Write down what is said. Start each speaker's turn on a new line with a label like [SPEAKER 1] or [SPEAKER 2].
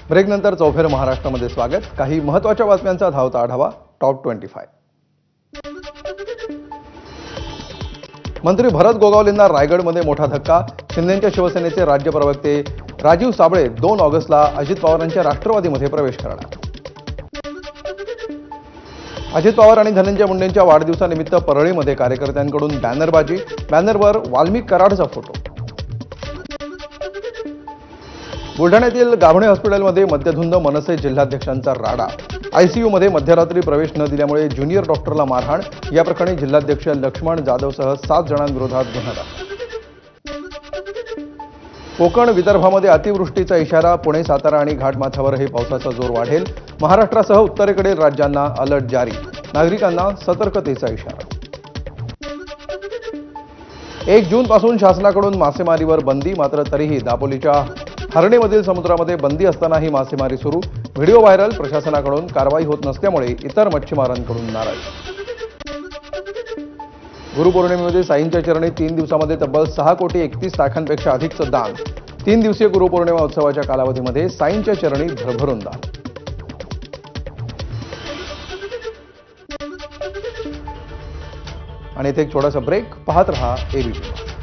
[SPEAKER 1] ब्रेकनंतर चौफेर महाराष्ट्रामध्ये स्वागत. काही महत्त्वाच्या बातम्यांचा धावता आढावा. टॉप 25. मंत्री भरत गोगावलेंना रायगडमध्ये मोठा धक्का. शिंदेच्या शिवसेनेचे राज्य प्रवक्ते राजीव साबळे 2 ऑगस्टला अजित पवारांच्या राष्ट्रवादीमध्ये प्रवेश करणार. अजित पवार आणि धनंजय मुंडेंच्या वाढदिवसानिमित्त परळीमध्ये कार्यकर्त्यांकडून बॅनरबाजी. बॅनरवर वाल्मिक कराडचा फोटो. बुलढाण्यातील गाभणे हॉस्पिटलमध्ये मद्यधुंद मनसे जिल्हाध्यक्षांचा राडा. आयसीयूमध्ये मध्यरात्री प्रवेश न दिल्यामुळे ज्युनियर डॉक्टरला मारहाण. या प्रकरणी जिल्हाध्यक्ष लक्ष्मण जाधवसह 7 जणांविरोधात गुन्हा दाखल. कोकण विदर्भामध्ये अतिवृष्टीचा इशारा. पुणे, सातारा आणि घाटमाथ्यावरही पावसाचा जोर वाढेल. महाराष्ट्रासह उत्तरेकडील राज्यांना अलर्ट जारी. नागरिकांना सतर्कतेचा इशारा. 1 जूनपासून शासनाकडून मासेमारीवर बंदी. मात्र तरीही दापोलीच्या हरणेमधील समुद्रामध्ये बंदी असतानाही मासेमारी सुरू. Video viral. प्रशासनाकडून कारवाई होत नसल्यामुळे इतर मच्छीमारांकडून नाराजी. गुरुपौर्णिमेमध्ये साईंच्या चरणी 3 दिवसामध्ये तब्बल 6 कोटी 31 लाखांपेक्षा अधिकचं दान. 3 दिवसीय गुरुपौर्णिमा उत्सवाच्या कालावधीमध्ये साईंच्या चरणी भरभरून दान. आणि इथे एक छोटासा ब्रेक. पाहत रहा एबीपी.